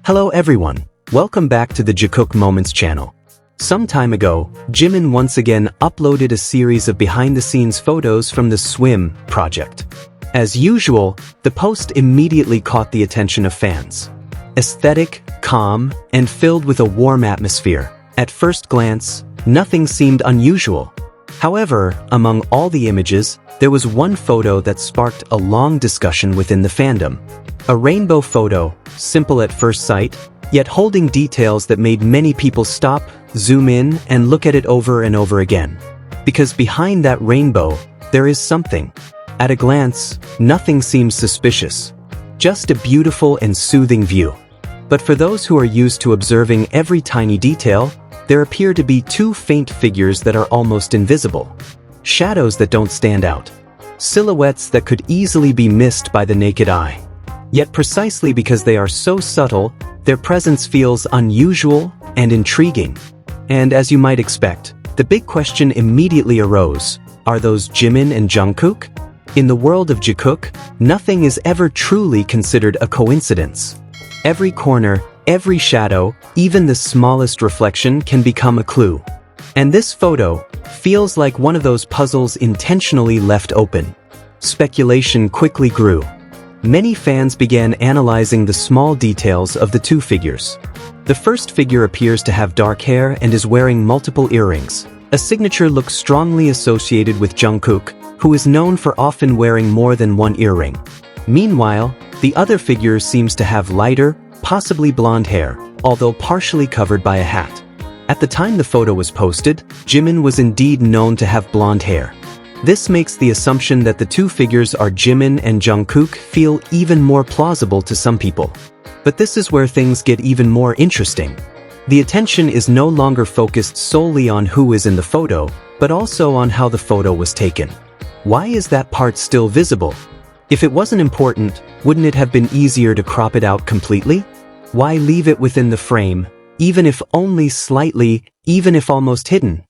Hello everyone, welcome back to the Jikook Moments channel. Some time ago, Jimin once again uploaded a series of behind-the-scenes photos from the Swim project. As usual, the post immediately caught the attention of fans. Aesthetic, calm, and filled with a warm atmosphere. At first glance, nothing seemed unusual. However, among all the images, there was one photo that sparked a long discussion within the fandom. A rainbow photo, simple at first sight, yet holding details that made many people stop, zoom in, and look at it over and over again. Because behind that rainbow, there is something. At a glance, nothing seems suspicious. Just a beautiful and soothing view. But for those who are used to observing every tiny detail, there appear to be two faint figures that are almost invisible. Shadows that don't stand out. Silhouettes that could easily be missed by the naked eye. Yet precisely because they are so subtle, their presence feels unusual and intriguing. And as you might expect, the big question immediately arose, are those Jimin and Jungkook? In the world of Jikook, nothing is ever truly considered a coincidence. Every corner, every shadow, even the smallest reflection can become a clue. And this photo feels like one of those puzzles intentionally left open. Speculation quickly grew. Many fans began analyzing the small details of the two figures. The first figure appears to have dark hair and is wearing multiple earrings, a signature look strongly associated with Jungkook, who is known for often wearing more than one earring. Meanwhile, the other figure seems to have lighter, possibly blonde hair, although partially covered by a hat. At the time the photo was posted, Jimin was indeed known to have blonde hair. This makes the assumption that the two figures are Jimin and Jungkook feel even more plausible to some people. But this is where things get even more interesting. The attention is no longer focused solely on who is in the photo, but also on how the photo was taken. Why is that part still visible? If it wasn't important, wouldn't it have been easier to crop it out completely? Why leave it within the frame, even if only slightly, even if almost hidden?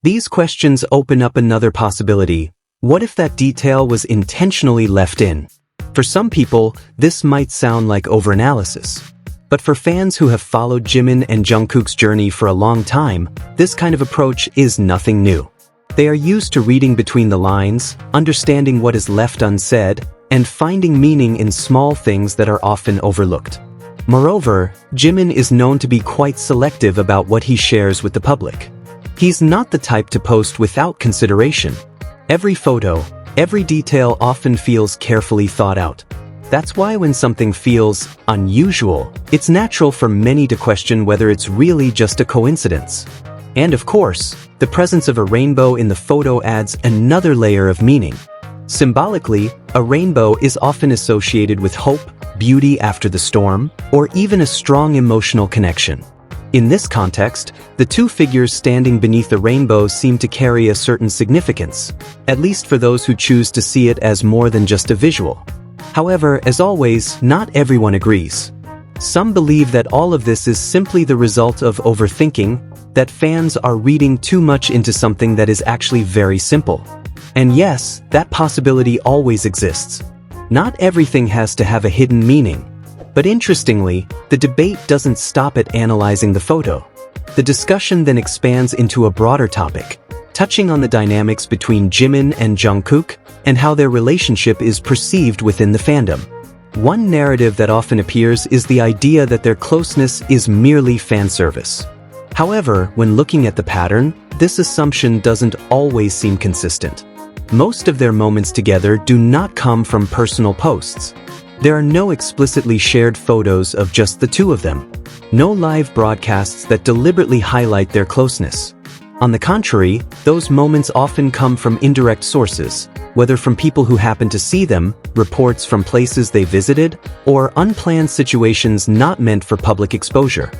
These questions open up another possibility. What if that detail was intentionally left in? For some people, this might sound like overanalysis. But for fans who have followed Jimin and Jungkook's journey for a long time, this kind of approach is nothing new. They are used to reading between the lines, understanding what is left unsaid, and finding meaning in small things that are often overlooked. Moreover, Jimin is known to be quite selective about what he shares with the public. He's not the type to post without consideration. Every photo, every detail often feels carefully thought out. That's why when something feels unusual, it's natural for many to question whether it's really just a coincidence. And of course, the presence of a rainbow in the photo adds another layer of meaning. Symbolically, a rainbow is often associated with hope, beauty after the storm, or even a strong emotional connection. In this context, the two figures standing beneath the rainbow seem to carry a certain significance, at least for those who choose to see it as more than just a visual. However, as always, not everyone agrees. Some believe that all of this is simply the result of overthinking, that fans are reading too much into something that is actually very simple. And yes, that possibility always exists. Not everything has to have a hidden meaning. But interestingly, the debate doesn't stop at analyzing the photo. The discussion then expands into a broader topic, touching on the dynamics between Jimin and Jungkook and how their relationship is perceived within the fandom. One narrative that often appears is the idea that their closeness is merely fan service. However, when looking at the pattern, this assumption doesn't always seem consistent. Most of their moments together do not come from personal posts. There are no explicitly shared photos of just the two of them. No live broadcasts that deliberately highlight their closeness. On the contrary, those moments often come from indirect sources, whether from people who happen to see them, reports from places they visited, or unplanned situations not meant for public exposure.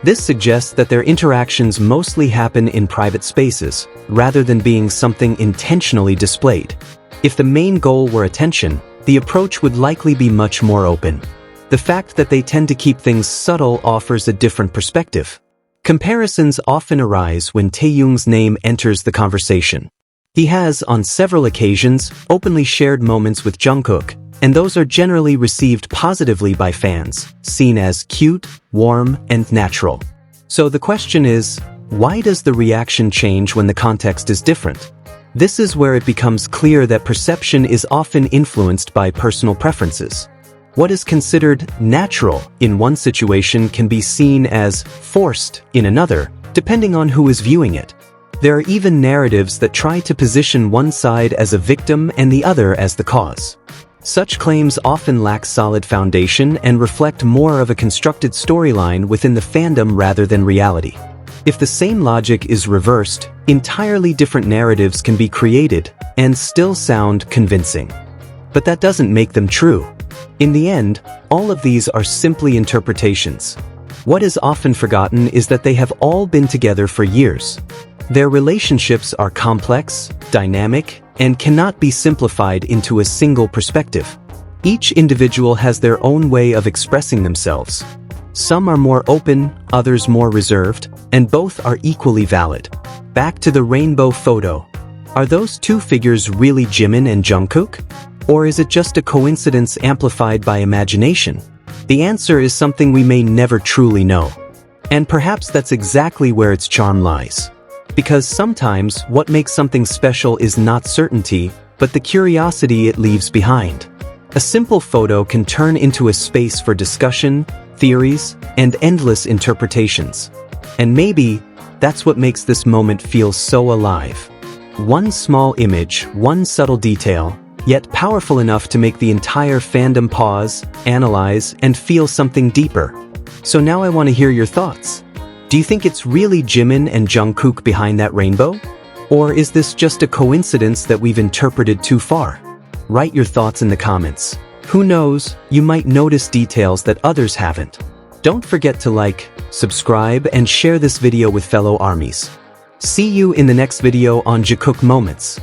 This suggests that their interactions mostly happen in private spaces, rather than being something intentionally displayed. If the main goal were attention, the approach would likely be much more open. The fact that they tend to keep things subtle offers a different perspective. Comparisons often arise when Taehyung's name enters the conversation. He has, on several occasions, openly shared moments with Jungkook, and those are generally received positively by fans, seen as cute, warm, and natural. So the question is, why does the reaction change when the context is different? This is where it becomes clear that perception is often influenced by personal preferences. What is considered natural in one situation can be seen as forced in another, depending on who is viewing it. There are even narratives that try to position one side as a victim and the other as the cause. Such claims often lack solid foundation and reflect more of a constructed storyline within the fandom rather than reality. If the same logic is reversed, entirely different narratives can be created and still sound convincing. But that doesn't make them true. In the end, all of these are simply interpretations. What is often forgotten is that they have all been together for years. Their relationships are complex, dynamic, and cannot be simplified into a single perspective. Each individual has their own way of expressing themselves. Some are more open, others more reserved, and both are equally valid. Back to the rainbow photo. Are those two figures really Jimin and Jungkook? Or is it just a coincidence amplified by imagination? The answer is something we may never truly know. And perhaps that's exactly where its charm lies. Because sometimes what makes something special is not certainty, but the curiosity it leaves behind. A simple photo can turn into a space for discussion, theories, and endless interpretations. And maybe that's what makes this moment feel so alive. One small image, one subtle detail, yet powerful enough to make the entire fandom pause, analyze, and feel something deeper. So now I want to hear your thoughts. Do you think it's really Jimin and Jungkook behind that rainbow? Or is this just a coincidence that we've interpreted too far? Write your thoughts in the comments. Who knows, you might notice details that others haven't. Don't forget to like, subscribe, and share this video with fellow armies. See you in the next video on Jikook Moments.